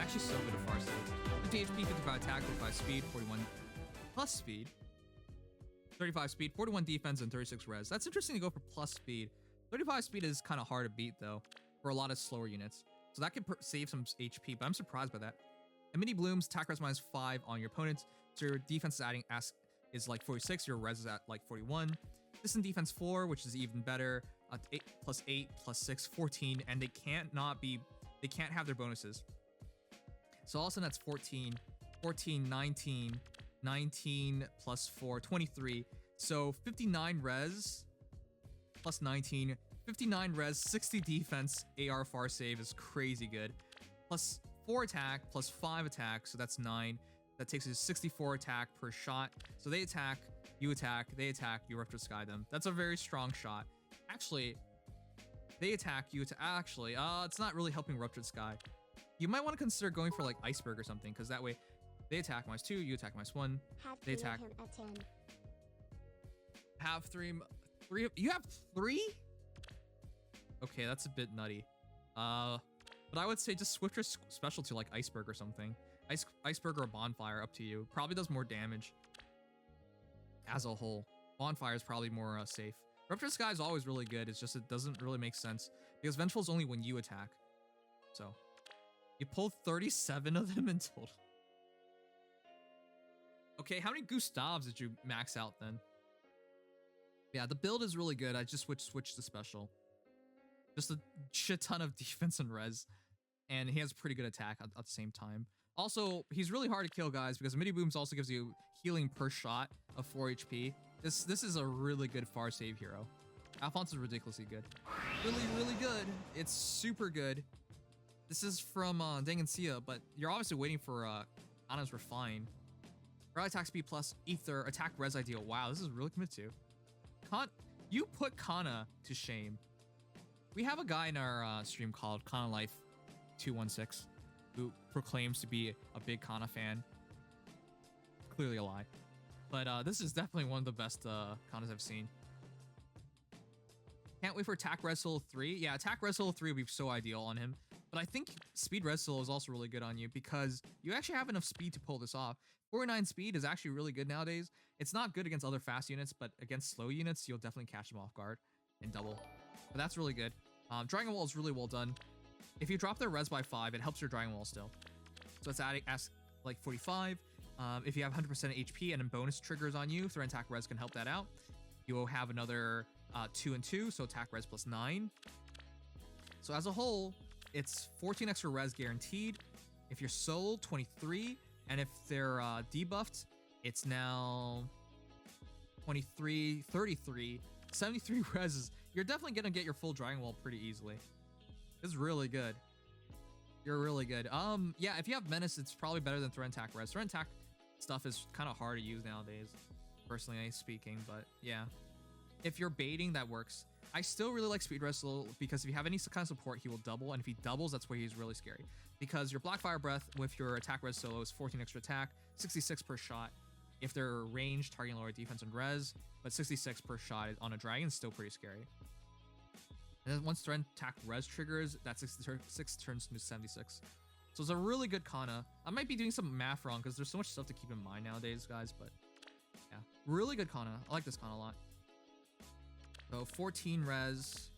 actually so good at far save. 50 HP, 55 attack, 45 speed, 41 plus speed, 35 speed, 41 defense, and 36 res. That's interesting to go for plus speed. 35 speed is kind of hard to beat though for a lot of slower units. So that could save some HP, but I'm surprised by that. And mini blooms, attack res -5 on your opponents. So your defense is like 46, your res is at like 41. Distant defense 4, which is even better. 8 plus 8 plus 6, 14, and they can't have their bonuses. So all of a sudden that's 14, 14, 19, 19 plus 4, 23. So 59 res plus 19, 59 res, 60 defense, AR far save is crazy good. Plus 4 attack, plus 5 attack, so that's 9. That takes us to 64 attack per shot. So they attack, you attack, they attack, you Ruptured Sky them. That's a very strong shot. Actually, they attack, you attack. Actually, it's not really helping Ruptured Sky. You might want to consider going for like Iceberg or something, because that way they attack -2, you attack -1. They attack. Him at 10. Have three. You have 3? Okay, that's a bit nutty. But I would say just switch your special to like Iceberg or something. Iceberg or Bonfire, up to you. Probably does more damage as a whole. Bonfire is probably more safe. Ruptured Sky is always really good. It's just it doesn't really make sense because Vengeful is only when you attack. So you pulled 37 of them in total. Okay, how many Gustavs did you max out then? Yeah, the build is really good. I just switched to special. Just a shit ton of defense and res. And he has pretty good attack at the same time. Also, he's really hard to kill, guys, because Mini Booms also gives you healing per shot of 4 HP. This is a really good far save hero. Alfonse is ridiculously good. Really, really good. It's super good. This is from Dangansia, but you're obviously waiting for Kana's Refine. Rally attack speed plus ether, attack res ideal. Wow, this is really committed to. You put Kana to shame. We have a guy in our stream called Kana Life 216 who proclaims to be a big Kana fan. Clearly a lie. But this is definitely one of the best Kanas I've seen. Can't wait for attack res solo 3. Yeah, attack res solo 3 would be so ideal on him. But I think speed res solo is also really good on you because you actually have enough speed to pull this off. 49 speed is actually really good nowadays. It's not good against other fast units, but against slow units, you'll definitely catch them off guard and double. But that's really good. Dragon Wall is really well done. If you drop their res by 5, it helps your Dragon Wall still. So it's adding like 45. If you have 100% HP and then bonus triggers on you, threat attack res can help that out. You will have another 2 and 2, so attack res plus 9. So as a whole, it's 14 extra res guaranteed. If you're solo, 23. And if they're debuffed, it's now 23, 33, 73 reses. You're definitely going to get your full Dragon Wall pretty easily. It's really good. You're really good. Yeah, if you have Menace, it's probably better than Threat Attack Res. Threat Attack stuff is kind of hard to use nowadays, personally speaking, but yeah. If you're baiting, that works. I still really like Speed Res because if you have any kind of support, he will double, and if he doubles, that's where he's really scary. Because your Blackfire Breath with your attack res solo is 14 extra attack, 66 per shot. If they're ranged, targeting lower defense and res, but 66 per shot on a dragon is still pretty scary. And then once threat attack res triggers, that 66 turns to 76. So it's a really good Kana. I might be doing some math wrong because there's so much stuff to keep in mind nowadays, guys, but yeah, really good Kana. I like this Kana a lot. So 14 res,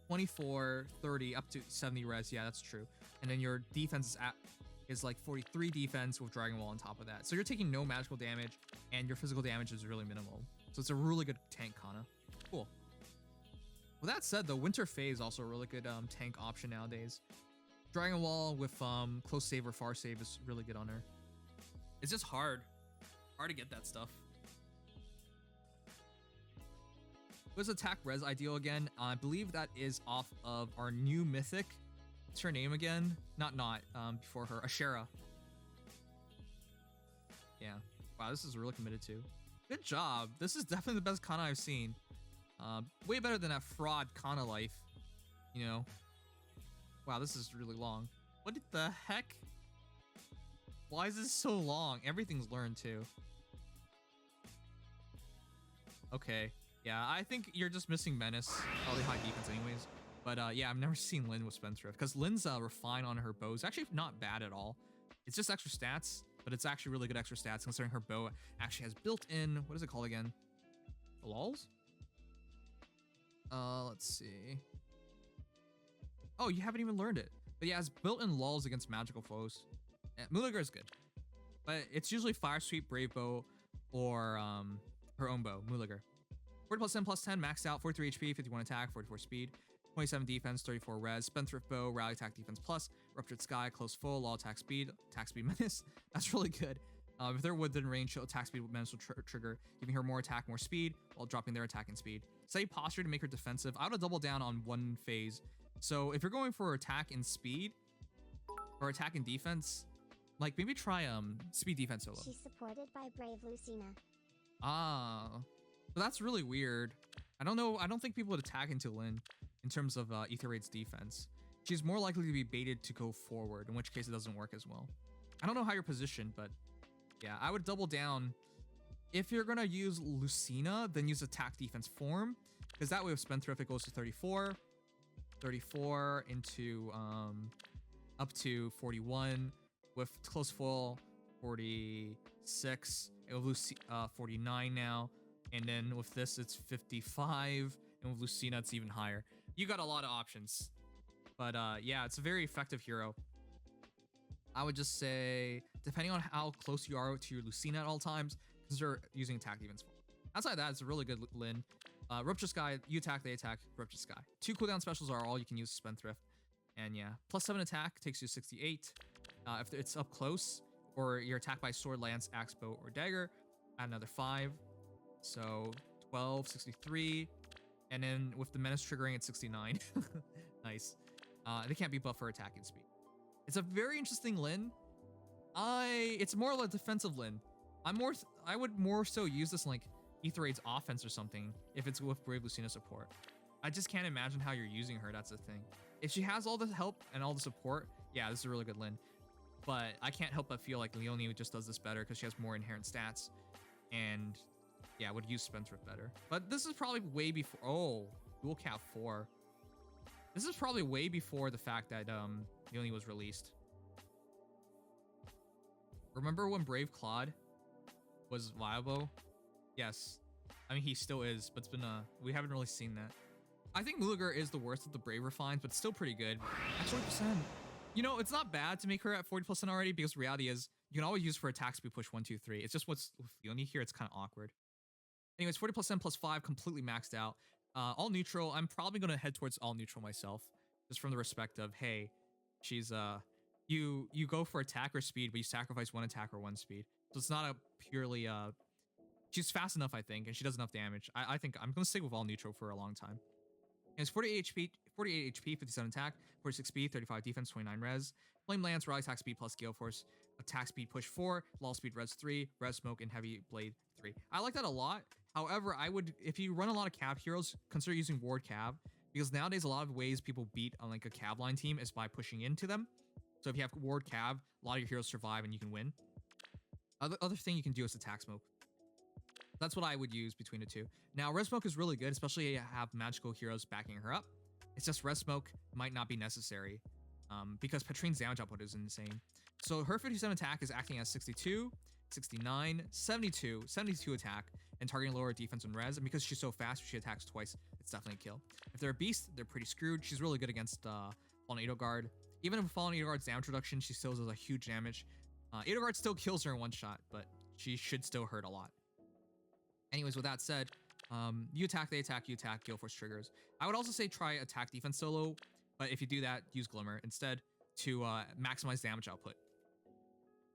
24, 30, up to 70 res. Yeah, that's true. And then your defense is like 43 defense with Dragon Wall on top of that. So you're taking no magical damage and your physical damage is really minimal. So it's a really good tank Kana. Cool. With that said, though, Winter Fae is also a really good tank option nowadays. Dragon Wall with close save or far save is really good on her. It's just hard to get that stuff. What's attack res ideal again? I believe that is off of our new mythic. What's her name again? Before her, Ashera. Yeah. Wow, this is really committed to. Good job. This is definitely the best Kana I've seen. Way better than that fraud Kana Life. You know. Wow, this is really long. What the heck? Why is this so long? Everything's learned too. Okay. Yeah, I think you're just missing Menace. Probably high defense anyways. But yeah, I've never seen Lyn with Spendthrift because Lyn's refine on her bow is actually not bad at all. It's just extra stats, but it's actually really good extra stats considering her bow actually has built-in, what is it called again? Lulls? Let's see. Oh, you haven't even learned it. But yeah, it's built-in lulls against magical foes. Mulligar is good. But it's usually Fire Sweep, Brave Bow, or her own bow, Mulligar. 40 plus 10 plus 10, maxed out, 43 HP, 51 attack, 44 speed, 27 defense, 34 res, Spendthrift Bow, Rally Attack Defense Plus, Ruptured Sky, Close Full, Law Attack Speed Menace. That's really good. If they're within range, attack speed with Menace will trigger, giving her more attack, more speed, while dropping their attacking speed. Steady posture to make her defensive. I would double down on one phase. So if you're going for attack and speed, or attack and defense, like maybe try speed defense solo. She's supported by Brave Lucina. Ah, but that's really weird. I don't know. I don't think people would attack into Lyn in terms of Ether Raid's defense. She's more likely to be baited to go forward, in which case it doesn't work as well. I don't know how you're positioned, but yeah, I would double down. If you're gonna use Lucina, then use attack defense form, because that way with Spendthrift it goes to 34 into up to 41. With Close Full, 46, and with 49 now, and then with this it's 55, and with Lucina it's even higher. You got a lot of options, but yeah, it's a very effective hero. I would just say, depending on how close you are to your Lucina at all times, consider using attack defense. Outside of that, it's a really good Lyn. Rupture Sky, you attack, they attack, Rupture Sky. 2 cooldown specials are all you can use Spendthrift, and yeah, plus 7 attack takes you to 68. If it's up close, or you're attacked by sword, lance, axe, bow, or dagger, add another 5. So 12, 63. And then with the menace triggering at 69. Nice. They can't be buffed for attacking speed. It's a very interesting Lyn. It's more like a defensive Lyn. I would more so use this in like Ether Raid's offense or something if it's with Brave Lucina support. I just can't imagine how you're using her, that's the thing. If she has all the help and all the support, yeah, this is a really good Lyn. But I can't help but feel like Leonie just does this better because she has more inherent stats. And yeah, would use Spendthrift better. But this is probably way before, oh, dual cap 4. This is probably way before the fact that Leonie was released. Remember when Brave Claude was viable? Yes. I mean, he still is, but it's been, we haven't really seen that. I think Mulligar is the worst of the Brave refines, but still pretty good. At 40%. You know, it's not bad to make her at 40% already, because the reality is you can always use for attack speed push 1, 2, 3. It's just what's with Leonie here, it's kind of awkward. Anyways, 40% plus 5, completely maxed out. All neutral. I'm probably going to head towards all neutral myself, just from the respect of, hey, she's, you go for attack or speed, but you sacrifice 1 attack or 1 speed. So it's not a purely, she's fast enough, I think, and she does enough damage. I think I'm going to stick with all neutral for a long time. And it's 48 HP, 57 attack, 46 speed, 35 defense, 29 res. Flame Lance, Rally Attack Speed plus Gale Force, Attack Speed push 4, Lull Speed res 3, Res Smoke, and Heavy Blade 3. I like that a lot. However, I would, if you run a lot of Cav heroes, consider using Ward Cav, because nowadays a lot of ways people beat on like a Cav line team is by pushing into them. So if you have Ward Cav, a lot of your heroes survive and you can win. Other thing you can do is Attack Smoke. That's what I would use between the two. Now, Res Smoke is really good, especially if you have magical heroes backing her up. It's just Res Smoke might not be necessary because Petrine's damage output is insane. So her 57 attack is acting as 62, 69, 72 attack, and targeting lower defense and res. And because she's so fast, if she attacks twice, it's definitely a kill. If they're a beast, they're pretty screwed. She's really good against Fallen Edelgard. Even if Fallen Edelgard's damage reduction, she still does a huge damage. Edelgard still kills her in one shot, but she should still hurt a lot. Anyways, with that said, you attack, they attack, you attack, Gale Force triggers. I would also say try attack defense solo, but if you do that, use Glimmer instead to maximize damage output.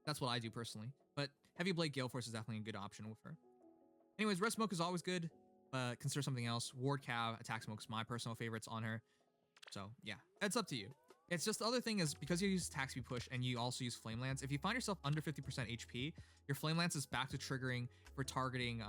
That's what I do personally. But Heavy Blade Gale Force is definitely a good option with her. Anyways, Red Smoke is always good, but consider something else. Ward Cav, Attack Smoke's my personal favorites on her. So yeah, it's up to you. It's just the other thing is because you use attack speed push and you also use Flame Lance, if you find yourself under 50% HP, your Flame Lance is back to triggering for targeting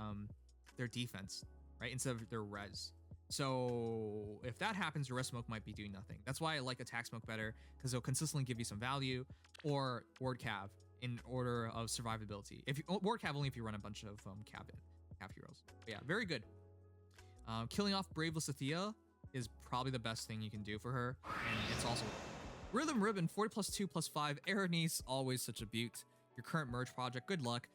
their defense, right? Instead of their res. So if that happens, your Red Smoke might be doing nothing. That's why I like Attack Smoke better, because it'll consistently give you some value, or Ward Cav in order of survivability. If you Ward Cav only if you run a bunch of Cav heroes. But yeah, very good. Killing off Brave Lysithea. is probably the best thing you can do for her. And it's also Rhythm Ribbon, 40+2+5. Erinys, always such a beaut. Your current merge project, good luck.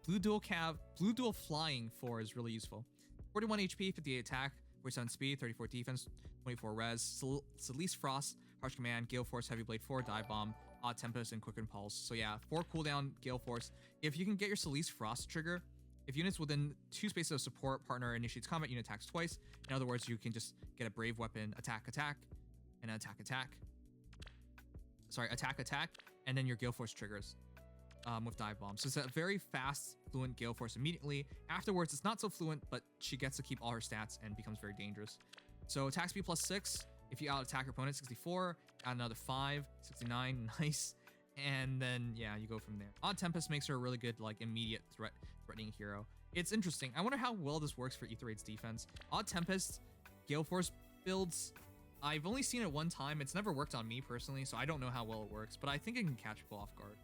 Blue Dual Flying 4 is really useful. 41 HP, 58 attack, 47 speed, 34 defense, 24 res. Celeste Frost, Harsh Command, Gale Force, Heavy Blade 4, Dive Bomb, Odd Tempest, and Quicken Pulse. So yeah, 4 cooldown Gale Force. If you can get your Celeste Frost trigger, if units within 2 spaces of support partner initiates combat, unit attacks twice. In other words, you can just get a Brave Weapon, attack, and attack. Sorry, attack, and then your Gale Force triggers with Dive Bomb. So it's a very fast, fluent Gale Force immediately. Afterwards, it's not so fluent, but she gets to keep all her stats and becomes very dangerous. So attack speed +6. If you out-attack your opponent, 64. Add another 5, 69, nice. And then, yeah, you go from there. Odd Tempest makes her a really good, like, immediate threatening hero. It's interesting. I wonder how well this works for Ether Raid's defense. Odd Tempest, Gale Force builds, I've only seen it one time. It's never worked on me personally, so I don't know how well it works, but I think it can catch people off guard.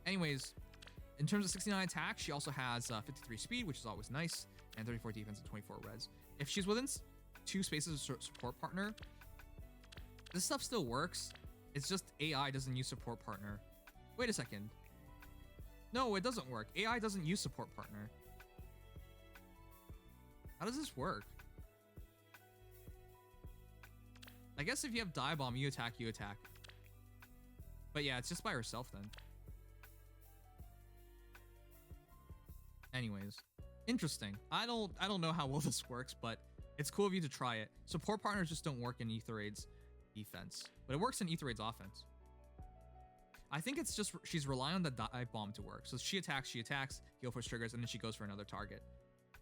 Anyways, in terms of 69 attack, she also has 53 speed, which is always nice, and 34 defense and 24 res. If she's within 2 spaces of support partner, this stuff still works. It's just AI doesn't use support partner. Wait a second. No, it doesn't work. AI doesn't use support partner. How does this work? I guess if you have Dive Bomb, you attack. But yeah, it's just by herself then. Anyways, interesting. I don't know how well this works, but it's cool of you to try it. Support partners just don't work in Ether Raid's defense, but it works in Ether Raid's offense. I think it's just she's relying on the Dive Bomb to work. So she attacks, Gale Force triggers, and then she goes for another target.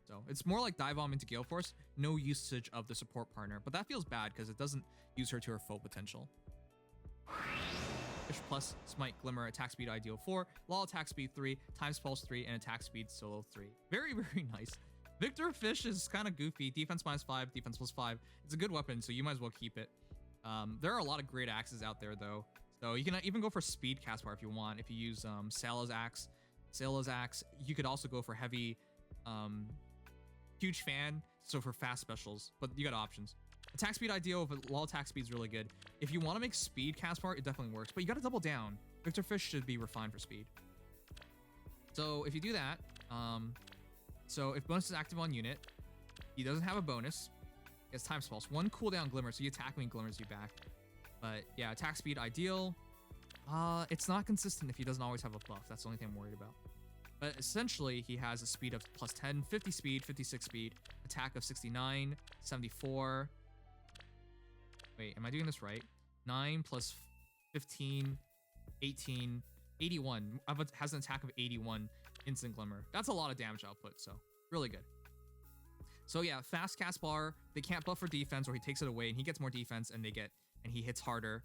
So it's more like Dive Bomb into Gale Force, no usage of the support partner, but that feels bad because it doesn't use her to her full potential. Fish plus Smite Glimmer, attack speed ideal 4, law attack speed 3, times pulse 3, and attack speed solo 3. Very, very nice. Victor Fish is kind of goofy. Defense -5, defense +5. It's a good weapon, so you might as well keep it. There are a lot of great axes out there though. So you can even go for speed cast bar if you want. If you use Sala's axe, you could also go for heavy huge fan, so for fast specials, but you got options. Attack speed ideal, but law attack speed is really good. If you want to make speed cast part, it definitely works, but you got to double down. Victor Fish should be refined for speed. So if you do that, so if bonus is active on unit, he doesn't have a bonus. He has times pulse, 1 cooldown glimmer, so you attack when he glimmers you back. But yeah, attack speed ideal. It's not consistent if he doesn't always have a buff. That's the only thing I'm worried about. But essentially, he has a speed of +10, 50 speed, 56 speed, attack of 69, 74. Wait, am I doing this right? 9 plus 15, 18, 81. Has an attack of 81, instant glimmer. That's a lot of damage output, so really good. So yeah, fast cast bar. They can't buff for defense, or he takes it away, and he gets more defense, and he hits harder.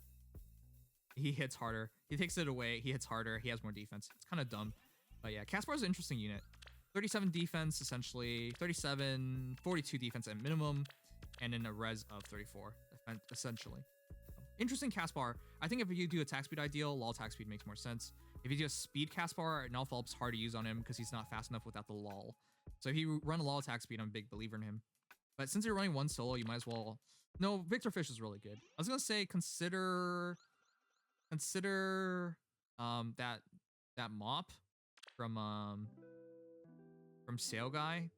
He takes it away, he hits harder, he has more defense. It's kind of dumb. But yeah, Caspar is an interesting unit. 37 defense, essentially. 37, 42 defense at minimum. And then a res of 34, essentially. Interesting Caspar. I think if you do attack speed ideal, law attack speed makes more sense. If you do a speed Caspar, it Alpha Up's hard to use on him because he's not fast enough without the lull. So if you run a law attack speed, I'm a big believer in him. But since you're running one solo, you might as well... No, Victor Fish is really good. I was going to say consider that mop from Sail Guy.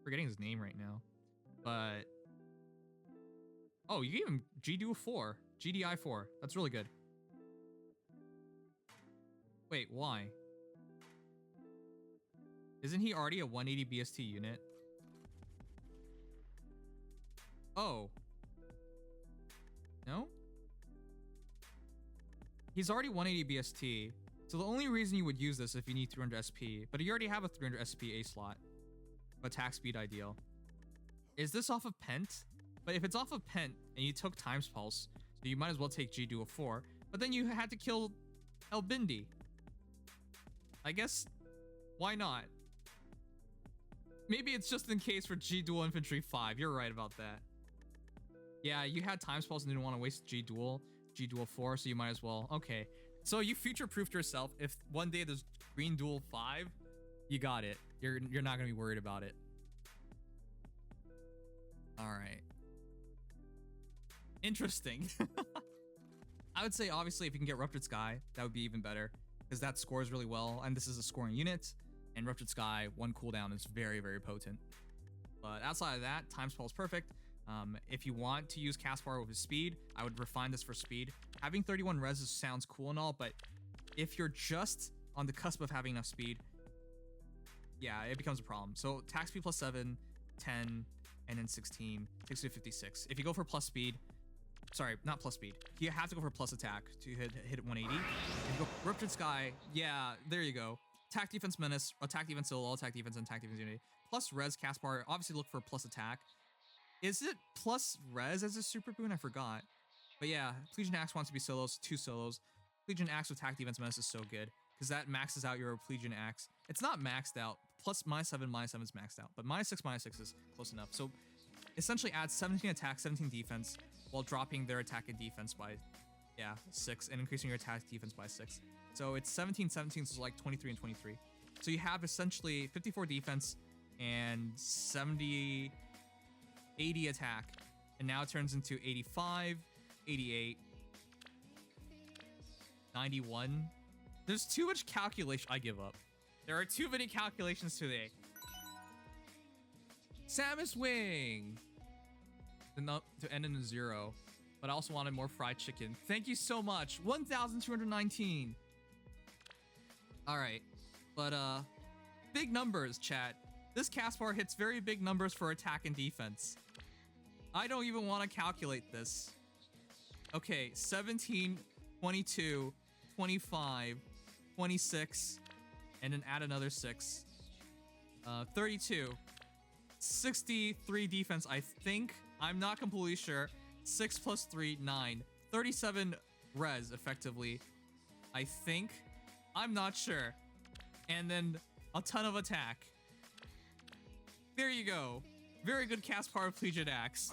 Forgetting his name right now. But oh, you gave him GDI 4. That's really good. Wait, why? Isn't he already a 180 BST unit? Oh. No? He's already 180 BST. So the only reason you would use this if you need 300 SP, but you already have a 300 SP A slot. Attack speed ideal. Is this off of Pent? But if it's off of Pent and you took Times Pulse, so you might as well take G Duo 4, but then you had to kill El Bindi. I guess, why not? Maybe it's just in case for G Dual Infantry 5. You're right about that. Yeah, you had Times Pulse and didn't want to waste G Dual 4, so you might as well. Okay. So you future-proofed yourself. If one day there's Green Dual 5, you got it. You're not gonna be worried about it. All right. Interesting. I would say, obviously, if you can get Ruptured Sky, that would be even better, because that scores really well, and this is a scoring unit, and Ruptured Sky, 1 cooldown is very, very potent. But outside of that, Time Spell is perfect. If you want to use Caspar with his speed, I would refine this for speed. Having 31 res sounds cool and all, but if you're just on the cusp of having enough speed, yeah, it becomes a problem. So attack speed plus 7, 10, and then 16, takes you to 56. If you go for plus speed, sorry, not plus speed, you have to go for plus attack to hit 180. If you go Ruptured Sky, yeah, there you go. Attack, defense, menace, attack, defense, solo, attack, defense, and attack, defense, unity. Plus res, Caspar, obviously look for plus attack. Is it plus res as a super boon? I forgot. But yeah, Plegian Axe wants to be solos, 2 solos. Plegian Axe with attack, defense, menace is so good, because that maxes out your Plegian Axe. It's not maxed out. Plus -7, -7 is maxed out, but -6, -6 is close enough. So essentially adds 17 attack, 17 defense, while dropping their attack and defense by, 6, and increasing your attack defense by 6. So it's 17, 17, so like 23 and 23. So you have essentially 54 defense and 70, 80 attack, and now it turns into 85, 88, 91. There's too much calculation. I give up. There are too many calculations today. Samus Wing! To end in a 0. But I also wanted more fried chicken. Thank you so much. 1,219. Alright. But, big numbers, chat. This Caspar hits very big numbers for attack and defense. I don't even want to calculate this. Okay, 17, 22, 25, 26, and then add another 6. 32. 63 defense, I think. I'm not completely sure. 6 plus 3, 9. 37 res, effectively. I think. I'm not sure. And then a ton of attack. There you go. Very good Caspar Plegian Axe.